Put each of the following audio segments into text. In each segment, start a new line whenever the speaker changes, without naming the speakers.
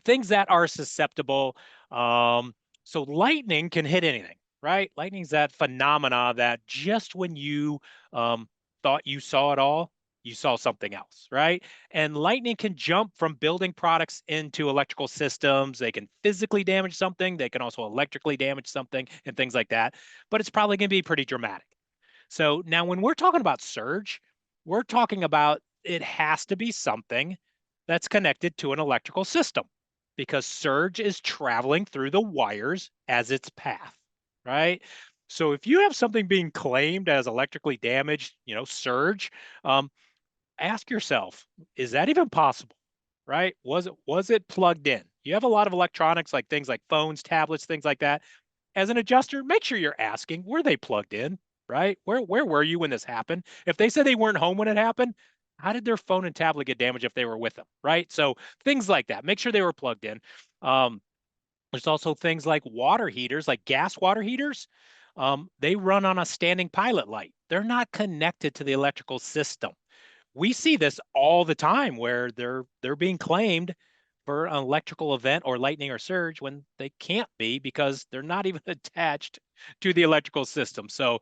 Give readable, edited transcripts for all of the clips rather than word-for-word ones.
things that are susceptible. Um, so lightning can hit anything, right? Lightning's that phenomena that just when you um, thought you saw it all, you saw something else, right? And lightning can jump from building products into electrical systems. They can physically damage something. They can also electrically damage something and things like that. But it's probably going to be pretty dramatic. So now when we're talking about surge, we're talking about it has to be something that's connected to an electrical system because surge is traveling through the wires as its path, right? So if you have something being claimed as electrically damaged, surge, um, ask yourself, is that even possible? Right? Was it plugged in? You have a lot of electronics like things like phones, tablets, things like that. As an adjuster, make sure you're asking, were they plugged in? Right? Where were you when this happened? If they said they weren't home when it happened, how did their phone and tablet get damaged if they were with them? Right? So things like that. Make sure they were plugged in. Um, there's also things like water heaters, like gas water heaters. They run on a standing pilot light. They're not connected to the electrical system. We see this all the time where they're being claimed for an electrical event or lightning or surge when they can't be because they're not even attached to the electrical system. So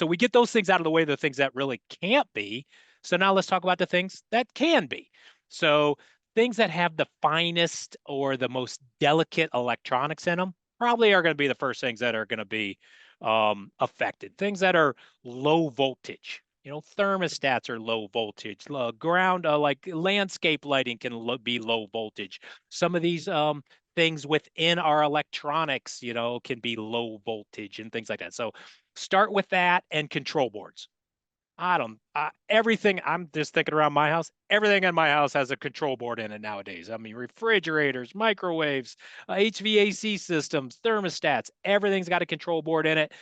we get those things out of the way, the things that really can't be. So now let's talk about the things that can be. So things that have the finest or the most delicate electronics in them probably are going to be the first things that are going to be affected. Things that are low voltage. Thermostats are low voltage. Ground, like landscape lighting, can be low voltage. Some of these things within our electronics, can be low voltage and things like that. So start with that and control boards. I don't, everything, I'm just thinking around my house, everything in my house has a control board in it nowadays. I mean, refrigerators, microwaves, HVAC systems, thermostats, everything's got a control board in it.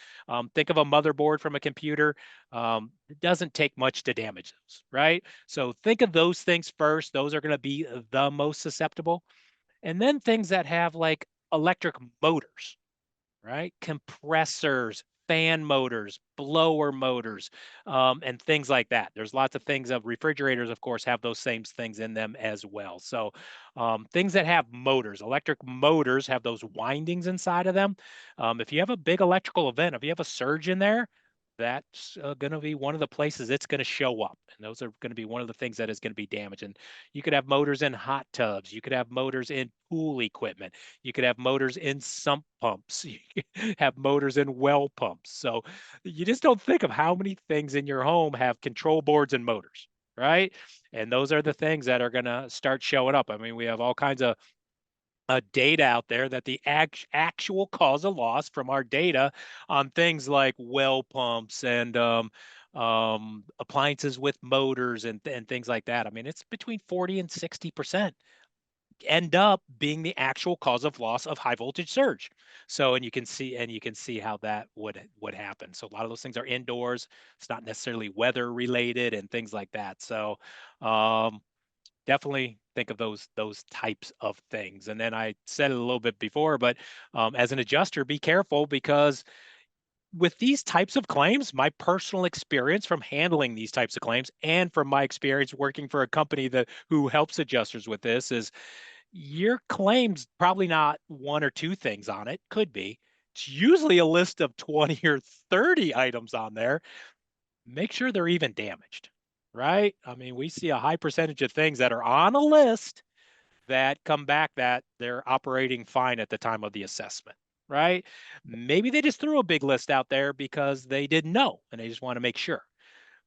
Think of a motherboard from a computer. It doesn't take much to damage those, right? So think of those things first. Those are going to be the most susceptible. And then things that have like electric motors, right? Compressors, fan motors, blower motors, and things like that. There's lots of things of refrigerators, of course, have those same things in them as well. So things that have motors, electric motors have those windings inside of them. If you have a big electrical event, if you have a surge in there, that's going to be one of the places it's going to show up. And those are going to be one of the things that is going to be damaged. And you could have motors in hot tubs. You could have motors in pool equipment. You could have motors in sump pumps. You could have motors in well pumps. So you just don't think of how many things in your home have control boards and motors, right? And those are the things that are going to start showing up. I mean, we have all kinds of data out there that the actual cause of loss from our data on things like well pumps and appliances with motors and things like that. I mean, it's between 40 and 60% end up being the actual cause of loss of high voltage surge. So, and you can see how that would happen. So a lot of those things are indoors. It's not necessarily weather related and things like that. So, um, definitely think of those types of things. And then I said it a little bit before, but as an adjuster, be careful because with these types of claims, my personal experience from handling these types of claims and from my experience working for a company that who helps adjusters with this is your claim's probably not one or two things on it, could be. It's usually a list of 20 or 30 items on there. Make sure they're even damaged, right? I mean, we see a high percentage of things that are on a list that come back that they're operating fine at the time of the assessment, right? Maybe they just threw a big list out there because they didn't know and they just want to make sure.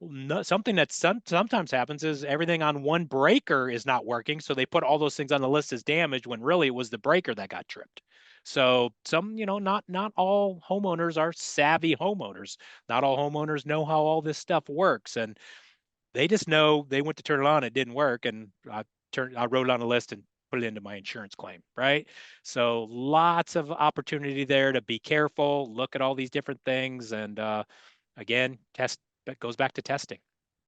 No, something that sometimes happens is everything on one breaker is not working, so they put all those things on the list as damaged when really it was the breaker that got tripped. So not all homeowners are savvy homeowners. Not all homeowners know how all this stuff works, and they just know they went to turn it on, it didn't work, and I wrote it on a list and put it into my insurance claim, right? So lots of opportunity there to be careful, look at all these different things, and again, test. That goes back to testing.